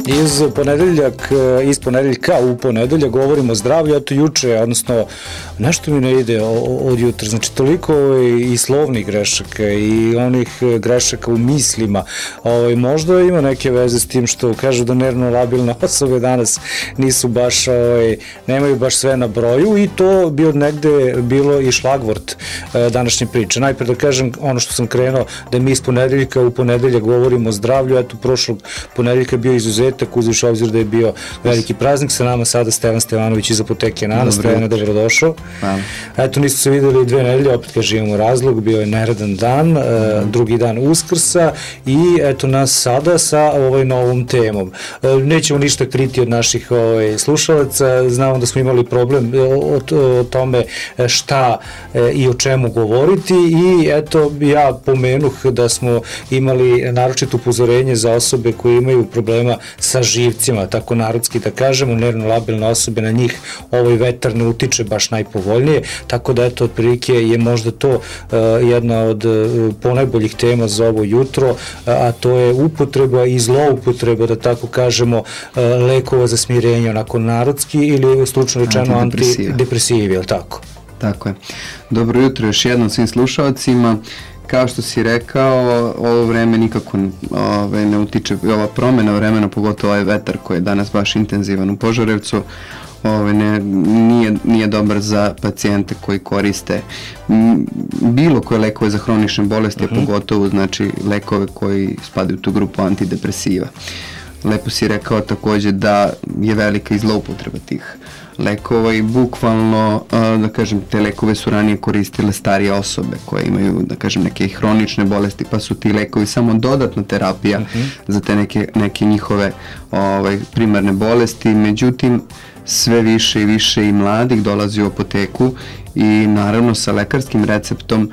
Iz ponedeljka u ponedeljak govorimo o zdravlju, eto juče, odnosno nešto mi ne ide od jutra, znači toliko i slovnih grešaka i onih grešaka u mislima, možda ima neke veze s tim što kažu da nervno labilne osobe danas nisu baš, nemaju baš sve na broju i to bi od negde bilo i šlagvort današnje priče. Najpre da kažem ono što sam krenuo, da mi iz ponedeljka u ponedeljak govorimo o zdravlju, eto prošlog ponedeljka bio izuzetak, uzviš obzir da je bio veliki praznik, sa nama sada Stevan Stevanović iz Apoteke Nana. Stevane, dobrodošao. Eto, nismo se videli 2 nedelje, opet kaže imamo razlog, bio je neradan dan, drugi dan Uskrsa i eto nas sada sa novom temom. Nećemo ništa kriti od naših slušalaca, znamo da smo imali problem o tome šta i o čemu govoriti i eto ja pomenuh da smo imali naročito upozorenje za osobe koje imaju problema sa živcima, tako narodski da kažemo, nervno labilne osobe, na njih ovaj vetar ne utiče baš najpovoljnije, tako da eto otprilike je možda to jedna od ponajboljih tema za ovo jutro, a to je upotreba i zloupotreba, da tako kažemo, lekova za smirenje, onako narodski ili stručno rečeno antidepresivi, je li tako? Tako je. Dobro jutro još jednom svim slušalcima. Kao što si rekao, ovo vreme nikako ne utiče, ova promjena vremena, pogotovo ovaj vetar koji je danas baš intenzivan u Požarevcu, nije dobar za pacijente koji koriste bilo koje lekove za hronične bolesti, a pogotovo znači lekove koji spadaju u tu grupu antidepresiva. Lepo si rekao također da je velika i zloupotreba tih lekova i bukvalno, da kažem, te lekove su ranije koristile starije osobe koje imaju, da kažem, neke hronične bolesti, pa su ti lekovi samo dodatna terapija za te neke njihove primarne bolesti. Međutim, sve više i više i mladih dolazi u apoteku i naravno sa lekarskim receptom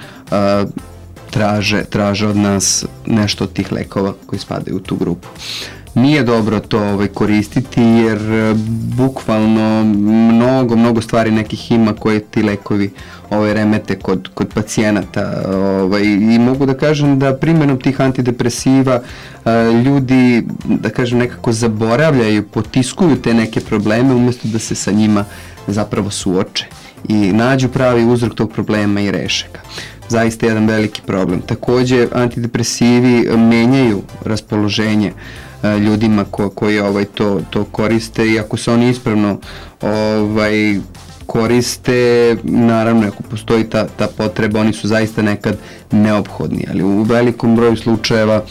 traže od nas nešto od tih lekova koji spadaju u tu grupu. Nije dobro to koristiti jer bukvalno mnogo stvari nekih ima koje ti lekovi remete kod pacijenata i mogu da kažem da primjenom tih antidepresiva ljudi, da kažem, nekako zaboravljaju, potiskuju te neke probleme umjesto da se sa njima zapravo suoče i nađu pravi uzrok tog problema i reše ga. Zaista jedan veliki problem. Također antidepresivi menjaju raspoloženje ljudima koji to koriste i ako se oni ispravno koriste, naravno ako postoji ta potreba, oni su zaista nekad neophodni, ali u velikom broju slučajeva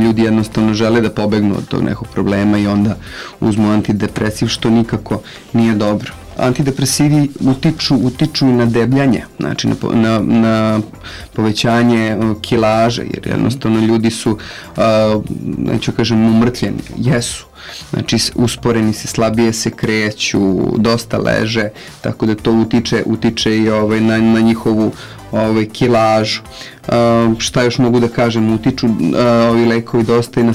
ljudi jednostavno žele da pobegnu od tog nekog problema i onda uzmu antidepresiv, što nikako nije dobro. Antidepresivi utiču i na debljanje, znači na povećanje kilaže, jer jednostavno ljudi su, neću kažem, umrtvljeni, jesu. Znači usporeni se, slabije se kreću, dosta leže, tako da to utiče i na njihovu kilažu. Šta još mogu da kažem, utiču ovi lekovi dosta i na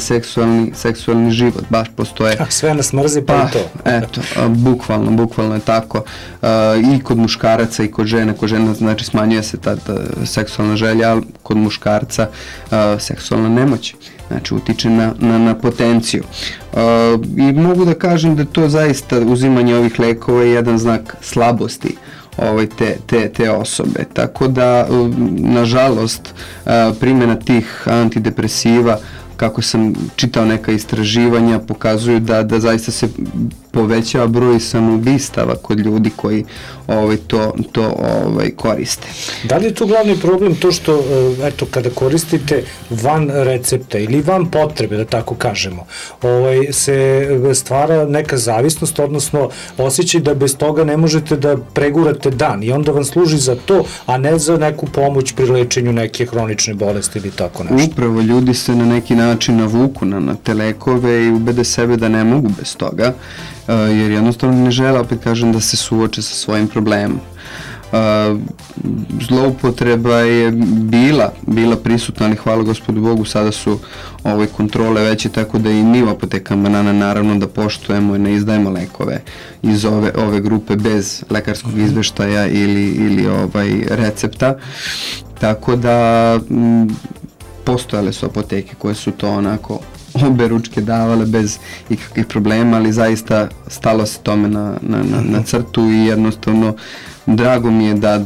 seksualni život, baš postoje. Sve nas mrzi pa i to. Eto, bukvalno je tako. I kod muškaraca i kod žena znači smanjuje se ta seksualna želja, ali kod muškarca seksualna nemoć. Znači utiče na potenciju. I mogu da kažem da to zaista uzimanje ovih lekova je jedan znak slabosti te osobe. Tako da, nažalost, primjena tih antidepresiva, kako sam čitao neka istraživanja, pokazuju da zaista se povećava broj samoubistava kod ljudi koji to koriste. Da li je tu glavni problem to što, eto, kada koristite van recepta ili van potrebe, da tako kažemo, se stvara neka zavisnost, odnosno osjećaj da bez toga ne možete da pregurate dan i onda vam služi za to, a ne za neku pomoć pri lečenju neke hronične bolesti ili tako nešto? Upravo, ljudi se na neki način navuku na te lekove i ubede sebe da ne mogu bez toga, jer jednostavno ne žele, opet kažem, da se suoče sa svojim problemom. Zloupotreba je bila prisutna, ali hvala Gospodu Bogu, sada su kontrole veće, tako da i mi u Apotekama Nana naravno da poštujemo i ne izdajemo lekove iz ove grupe bez lekarskog izveštaja ili recepta, tako da postojale su apoteke koje su to onako obe ručke davale bez ikakvih problema, ali zaista stalo se tome na crtu i jednostavno drago mi je da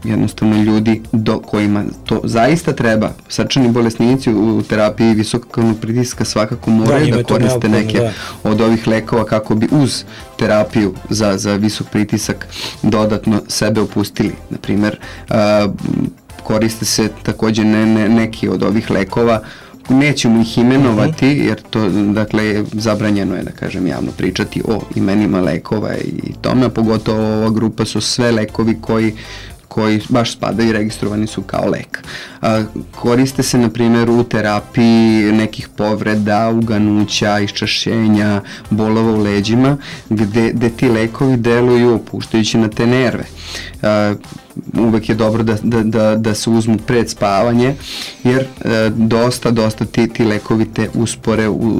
jednostavno ljudi kojima to zaista treba, srčani bolesnici u terapiji visokog krvnog pritiska svakako moraju da koriste neke od ovih lekova kako bi uz terapiju za visok pritisak dodatno sebe opustili. Naprimer, koriste se takođe neki od ovih lekova, nećemo ih imenovati jer to, dakle, zabranjeno je, da kažem, javno pričati o imenima lekova i tome, a pogotovo ova grupa su sve lekovi koji baš spadaju i registrovani su kao lek. Koriste se, na primjer, u terapiji nekih povreda, uganuća, iščašenja, bolova u leđima, gde ti lekovi deluju opuštajući na te nerve. Uvek je dobro da se uzmu pred spavanje, jer dosta ti lekovi te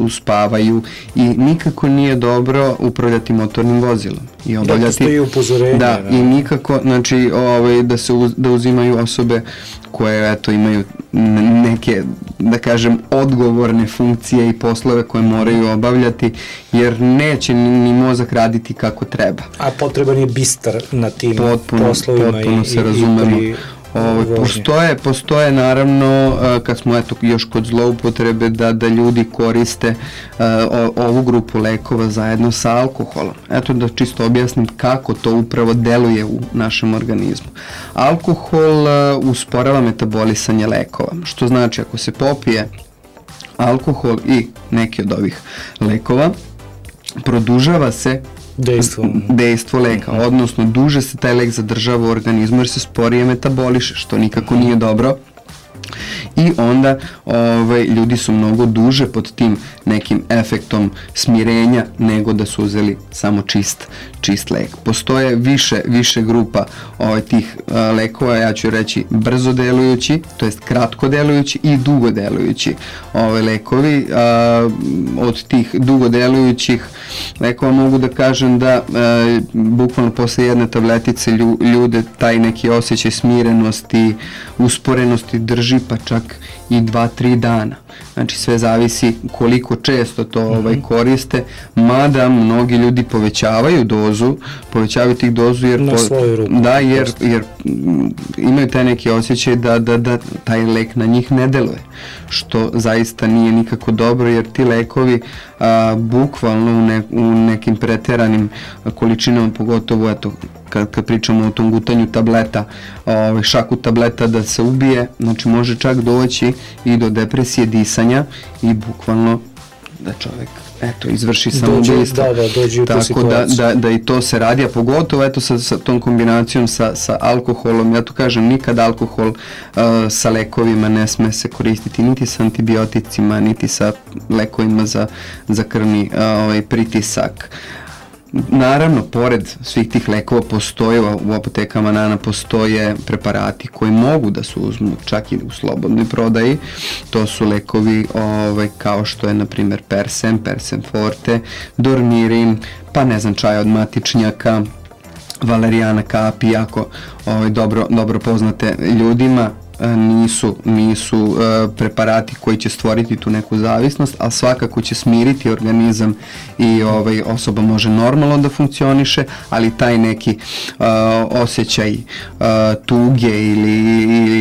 uspavaju i nikako nije dobro upravljati motornim vozilom. Da, postoji upozorenje. Da, i nikako, znači, da uzimaju osobe koje, eto, imaju neke, da kažem, odgovorne funkcije i poslove koje moraju obavljati, jer neće ni mozak raditi kako treba. A potreban je bistar na tim poslovima. Potpuno se razumemo. Postoje naravno, kad smo eto još kod zloupotrebe, da ljudi koriste ovu grupu lekova zajedno sa alkoholom. Eto da čisto objasnim kako to upravo deluje u našem organizmu. Alkohol usporava metabolisanje lekova, što znači ako se popije alkohol i neki od ovih lekova, produžava se dejstvo leka, odnosno duže se taj lek zadržava u organizmu jer se sporije metaboliše, što nikako nije dobro. I onda ljudi su mnogo duže pod tim nekim efektom smirenja nego da su uzeli samo čist lek. Postoje više grupa tih lekova, ja ću reći brzo delujući, to jest kratko delujući i dugo delujući lekovi. Od tih dugo delujućih lekova mogu da kažem da bukvalno posle jedne tabletice ljude taj neki osjećaj smirenosti, usporenosti drži pa čak i 2-3 dana. Znači sve zavisi koliko često to koriste, mada mnogi ljudi povećavaju tih dozu jer imaju taj neki osjećaj da taj lek na njih ne deluje, što zaista nije nikako dobro jer ti lekovi bukvalno u nekim preteranim količinama, pogotovo eto kad pričamo o tom gutanju tableta, šaku tableta da se ubije, znači može čak doći i do depresije disanja i bukvalno da čovek izvrši samoubojstvo. Dođe u tu situaciju. Tako da i to se radi, a pogotovo eto sa tom kombinacijom sa alkoholom. Ja tu kažem, nikad alkohol sa lekovima ne sme se koristiti niti sa antibioticima, niti sa lekovima za krvni pritisak. Naravno, pored svih tih lekova postoje u apotekama NANA postoje preparati koji mogu da se uzmu čak i u slobodnoj prodaji. To su lekovi kao što je na primjer Persem Forte, Dormirin, pa ne znam, čaj od matičnjaka, Valerijana kapi, jako dobro poznate ljudima. Nisu preparati koji će stvoriti tu neku zavisnost, ali svakako će smiriti organizam i osoba može normalno da funkcioniše, ali taj neki osjećaj tuge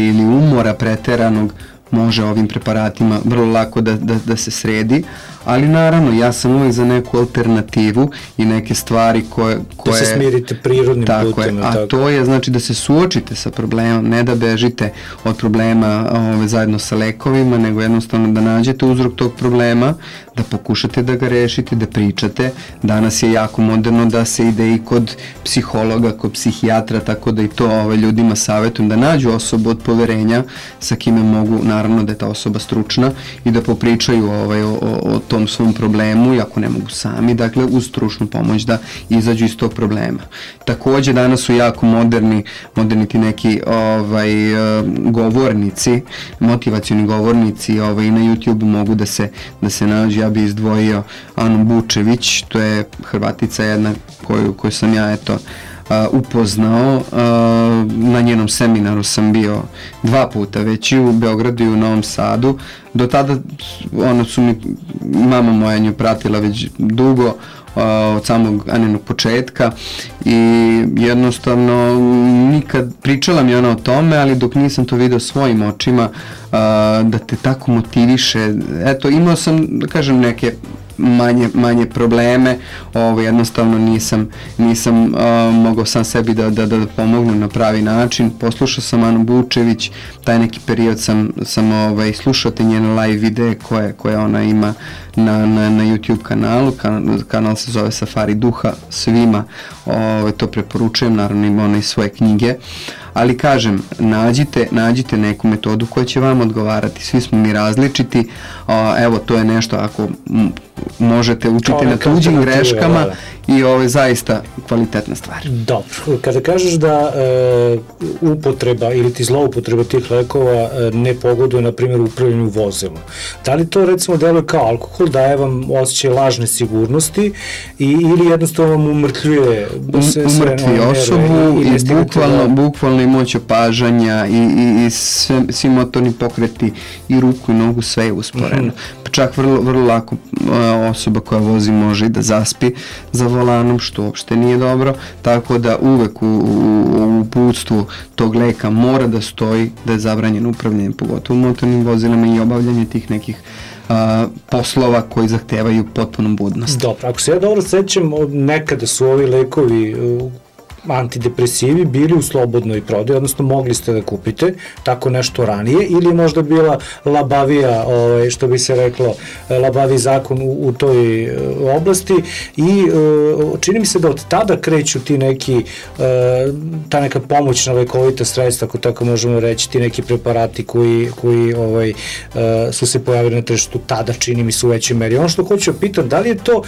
ili umora preteranog može ovim preparatima vrlo lako da se sredi, ali naravno ja sam uvijek za neku alternativu i neke stvari koje da se smirite prirodnim putem. A to je znači da se suočite sa problemom, ne da bežite od problema zajedno sa lekovima, nego jednostavno da nađete uzrok tog problema, da pokušate da ga rešite, da pričate. Danas je jako moderno da se ide i kod psihologa, kod psihijatra, tako da i to ljudima savjetujem da nađu osobu od poverenja sa kime mogu, naravno da je ta osoba stručna, i da popričaju o tom svom problemu, i ako ne mogu sami, dakle uz stručnu pomoć da izađu iz tog problema. Takođe danas su jako moderni ti neki govornici, motivacioni govornici, i na YouTube mogu da se nađu. Ja bi izdvojio Anu Bučević, to je Hrvatica jedna koju sam ja upoznao. Na njenom seminaru sam bio 2 puta već i u Beogradu i u Novom Sadu. Do tada su mi, mama moja nju pratila već dugo, od samog Aninog početka i jednostavno nikad pričala mi ona o tome, ali dok nisam to video svojim očima, da te tako motiviše. Eto, imao sam, da kažem, neke manje probleme, jednostavno nisam mogao sam sebi da pomognu na pravi način. Poslušao sam Anu Bučević, taj neki period sam slušao te njene live videe koje ona ima na YouTube kanalu, kanal se zove Safari duha, svima to preporučujem, naravno ima ona i svoje knjige, ali kažem, nađite neku metodu koja će vam odgovarati, svi smo mi različiti, evo to je nešto, ako možete učiti na tuđim greškama i ovo je zaista kvalitetna stvar. Dobro, kada kažeš da upotreba ili ti zloupotreba tih lekova ne pogoduje, na primjer, upravljanju vozilom, da li to recimo deluje kao alkohol, daje vam osjećaj lažne sigurnosti ili jednostavno vam umrtljuje umrtvi osobu i bukvalno i moć opažanja i svi motorni pokreti i ruku i nogu, sve je usporeno. Čak vrlo lako osoba koja vozi može i da zaspi za volanom, što uopšte nije dobro, tako da uvek u uputstvu tog leka mora da stoji da je zabranjeno upravljanje, pogotovo motornim vozilima i obavljanje tih nekih poslova koji zahtevaju potpunu budnost. Dobro, ako se ja dobro sećam, nekada su ovi lekovi antidepresivi bili u slobodnoj prodaji, odnosno mogli ste da kupite tako nešto ranije, ili je možda bila labavija, što bi se reklo, labaviji zakon u toj oblasti i čini mi se da od tada kreću ti neki, ta neka pomoćna lekovita sredstva, ako tako možemo reći, ti neki preparati koji su se pojavili na tržištu tada, čini mi se, u većoj meri. Ono što hoću da pitam, da li je to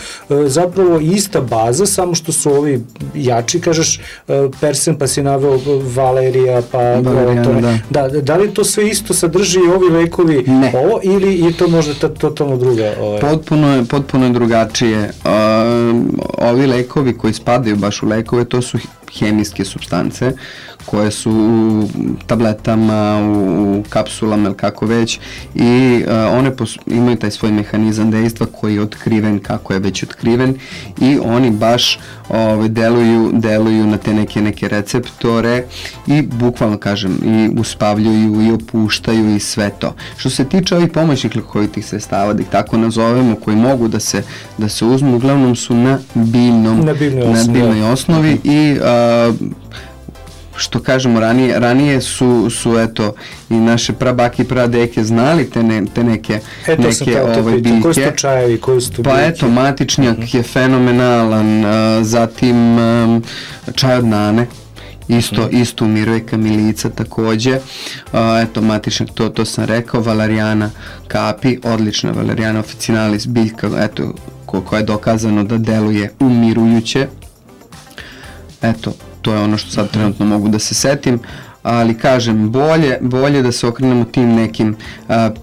zapravo ista baza, samo što su ovi jači, kažeš, Persen, pa si naveo Valerija, pa da li to sve isto sadrži i ovi lekovi ovo, ili je to možda totalno druga? Potpuno je drugačije. Ovi lekovi koji spadaju baš u lekove, to su hemijske supstance koje su u tabletama, u kapsulama ili kako već, i one imaju taj svoj mehanizam dejstva koji je otkriven kako je već otkriven i oni baš deluju na te neke receptore i bukvalno kažem i uspavljuju i opuštaju i sve to. Što se tiče ovih pomoćnih lekovitih sredstava, da ih tako nazovemo, koji mogu da se uzmu, uglavnom su na biljnoj osnovi i što kažemo, ranije su eto i naše prabake i pradeke znali te neke biljke. Koji su to čajevi, koji su to biljke? Pa eto, matičnjak je fenomenalan, zatim čaj od nane, isto umiruje, kamilica takođe, eto matičnjak, to sam rekao, valerijana kapi, odlična valerijana officinalis biljka, eto, koja je dokazano da deluje umirujuće, eto, to je ono što sad trenutno mogu da se setim, ali kažem, bolje da se okrenemo tim nekim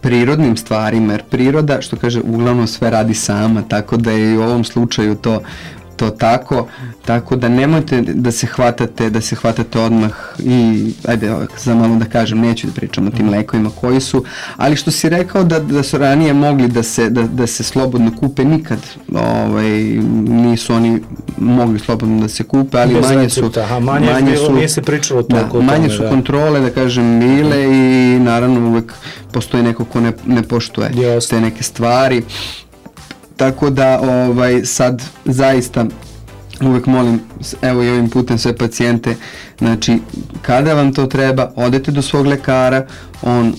prirodnim stvarima, jer priroda, što kaže, uglavnom sve radi sama, tako da je i u ovom slučaju to tako da nemojte da se hvatate odmah i, ajde, za malo da kažem, neću da pričam o tim lekovima koji su, ali što si rekao da su ranije mogli da se slobodno kupe, nikad nisu oni mogli slobodno da se kupe, ali manje su kontrole, da kažem, bile i naravno uvek postoji neko ko ne poštuje te neke stvari. Tako da sad zaista uvek molim, evo i ovim putem sve pacijente, znači kada vam to treba, odete do svog lekara, on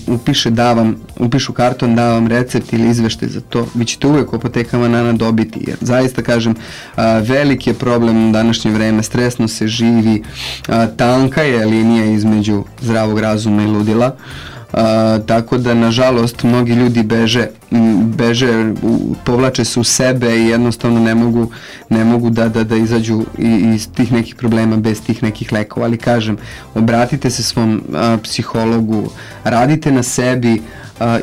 upišu karton, da vam recept ili izveštaj za to, vi ćete uvek u apotekama Nana dobiti, jer zaista kažem, veliki je problem u današnje vreme, stresno se živi, tanka je linija između zdravog razuma i ludila, tako da nažalost mnogi ljudi beže, povlače se u sebe i jednostavno ne mogu da izađu iz tih nekih problema bez tih nekih lekova, ali kažem, obratite se svom psihologu, radite na sebi,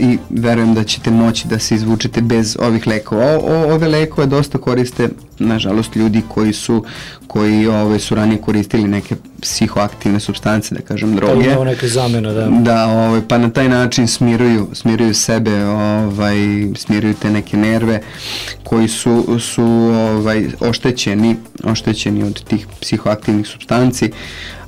i verujem da ćete moći da se izvučete bez ovih lekova. Ove lekove dosta koriste, nažalost, ljudi koji su ranije koristili neke psihoaktivne supstance, da kažem, droge. To je neke zamena, da. Da, pa na taj način smiruju sebe, smiruju te neke nerve koji su oštećeni od tih psihoaktivnih supstanci,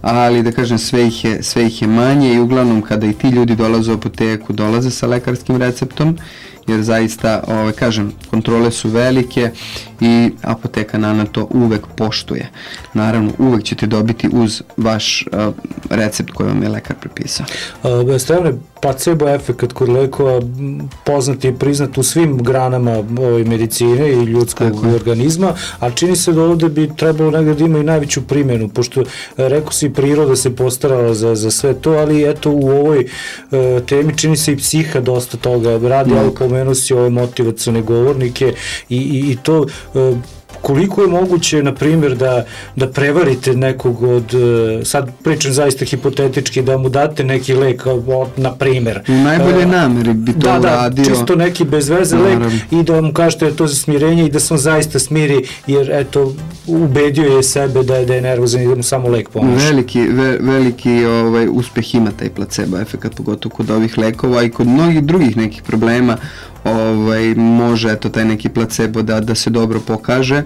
ali da kažem sve ih je manje i uglavnom kada i ti ljudi dolaze u apoteku, dolaze sa lekarskim receptom, jer zaista, kažem, kontrole su velike i apoteka Nana to uvek poštuje. Naravno, uvek ćete dobiti uz vaš recept koji vam je lekar prepisao. Stevane, placebo efekat kod lekova poznat i priznat u svim granama medicine i ljudskog organizma, a čini se da ovde bi trebalo negde da ima i najveću primjenu, pošto rekao si priroda se postarala za sve to, ali eto u ovoj temi čini se i psiha dosta toga radi, ali pomenuo si ove motivacione govornike i to koliko je moguće, na primjer, da prevarite nekog od, sad pričam zaista hipotetički, da mu date neki lek, na primjer. U najbolje nameri bi to uradio. Da, čisto neki bez veze lek i da vam kažete da je to za smirenje i da se on zaista smiri, jer eto, ubedio je sebe da je nervozan i da mu samo lek pomože. Veliki uspeh ima taj placebo efekat, pogotovo kod ovih lekova i kod mnogih drugih nekih problema može taj neki placebo da se dobro pokaže.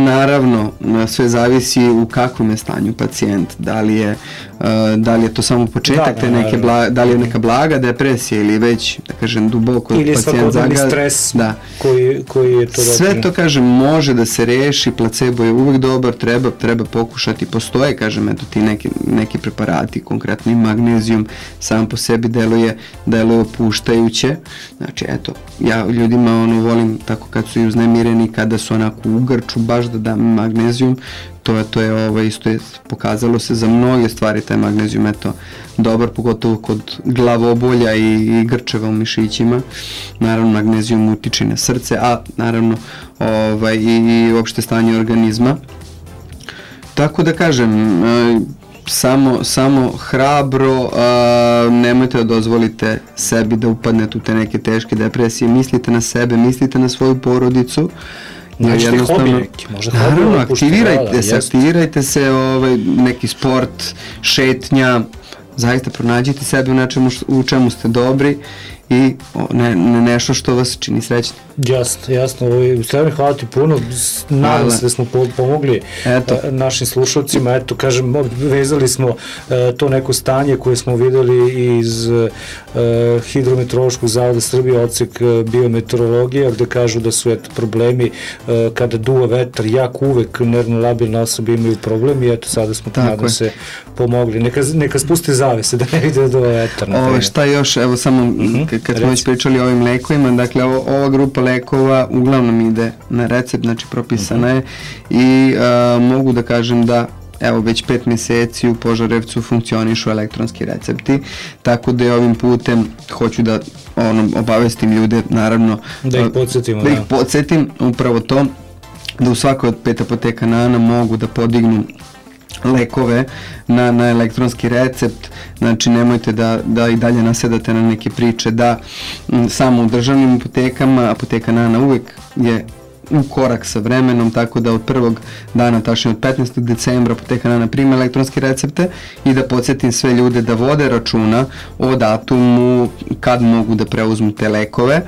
Naravno, sve zavisi u kakvom je stanju pacijent, da li je to samo početak te neke, da li je neka blaga depresija ili već, da kažem, duboko ili svakodnevni stres koji je to dobro. Sve to, kažem, može da se reši, placebo je uvek dobar, treba pokušati, postoje, kažem, eto ti neki preparati, konkretno i magnezijum sam po sebi deluje opuštajuće, znači eto, ja ljudima volim tako kad su i uznemireni, kada su onako u grču, baš da dam magnezijum, to je isto je pokazalo se za mnoge stvari taj magnezijum, eto, dobar, pogotovo kod glavobolja i grčeva u mišićima. Naravno, magnezijum utiče na srce, a naravno i uopšte stanje organizma. Tako da kažem, samo hrabro, nemojte da dozvolite sebi da upadnete u te neke teške depresije, mislite na sebe, mislite na svoju porodicu. Nađete hobi neki, možda hobi. Naravno, aktivirajte se, neki sport, šetnja, zaista pronađite sebe u čemu ste dobri i nešto što vas čini srećni. Jasno. Stevane, hvala ti puno. Nadam se da smo pomogli našim slušalcima. Eto, kažem, vezali smo to neko stanje koje smo videli iz Hidrometeorološkog zavoda Srbije, odsek biometeorologija, gde kažu da su problemi kada duva vetar, jak uvek nervno labilne osobe imaju problem i eto, sada smo nadam se pomogli. Neka spuste zavese da ne vide da duva vetar. Šta još, evo samo kad smo već pričali o ovim lekovima, dakle ova grupa lekova uglavnom ide na recept, znači propisana je i mogu da kažem da evo već 5 meseci u Požarevcu funkcionišu elektronski recepti, tako da ovim putem hoću da obavestim ljude, naravno da ih podsjetim upravo to, da u svakoj od 5 apoteka Nana mogu da podignu lekove na elektronski recept, znači nemojte da i dalje nasedate na neke priče da samo u državnim apotekama, apoteka Nana uvek je u korak sa vremenom, tako da od prvog dana, tačnije od 15. decembra apoteka Nana prima elektronske recepte i da podsjetim sve ljude da vode računa o datumu kad mogu da preuzmu te lekove.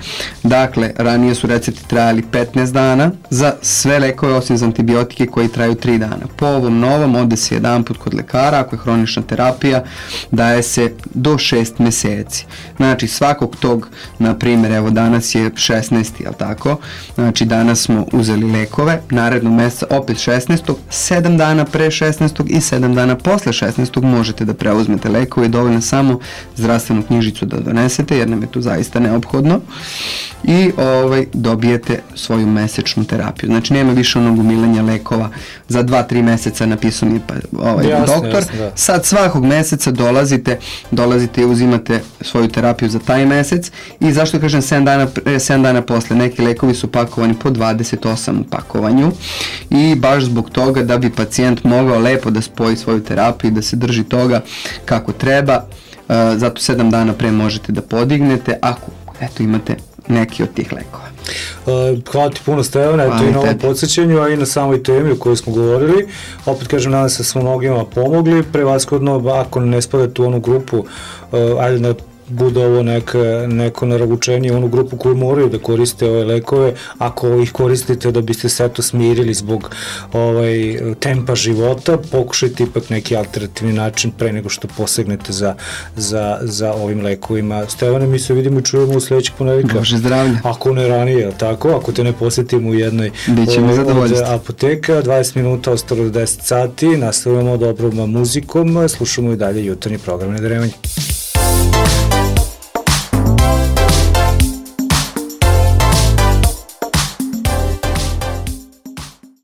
Dakle, ranije su recepti trajali 15 dana za sve lekove osim za antibiotike koji traju 3 dana. Po ovom novom ode se jedan put kod lekara, ako je hronična terapija, daje se do 6 meseci. Znači, svakog tog, na primjer, evo danas je 16. jel tako? Znači, danas smo uzeli lekove, narednog meseca opet 16. 7 dana pre 16. i 7 dana posle 16. možete da preuzmete lekove, dovoljno samo zdravstvenu knjižicu da donesete, jer nam je to zaista neophodno i dobijete svoju mesečnu terapiju. Znači, nema više onog umilanja lekova za 2-3 meseca napisao mi doktor. Sad svakog meseca dolazite i uzimate svoju terapiju za taj mesec i zašto kažem 7 dana posle, neki lekovi su pakovani po 28 u pakovanju i baš zbog toga da bi pacijent mogao lepo da spoji svoju terapiju i da se drži toga kako treba. zato 7 dana pre možete da podignete ako imate neki od tih lekova. Hvala ti puno, Stevane, eto i na ovom podsjećanju, a i na samoj temi o kojoj smo govorili. Opet kažem, nadam se da smo mnogima pomogli, prevashodno ako ne spadate u onu grupu, ajde da bude ovo neko naravučenje, onu grupu koju moraju da koriste ove lekove, ako ih koristite da biste se to smirili zbog tempa života, pokušajte ipak neki alternativni način pre nego što posegnete za ovim lekovima. Stevane, mi se vidimo i čujemo u sledećeg ponedeljka. Bože zdravlje. Ako ne ranije, tako? Ako te ne posetimo u jednoj od apoteka, 20 minuta, ostalo do 10 sati, nastavljamo dobrom muzikom, slušamo i dalje jutarnji program Nedremanje.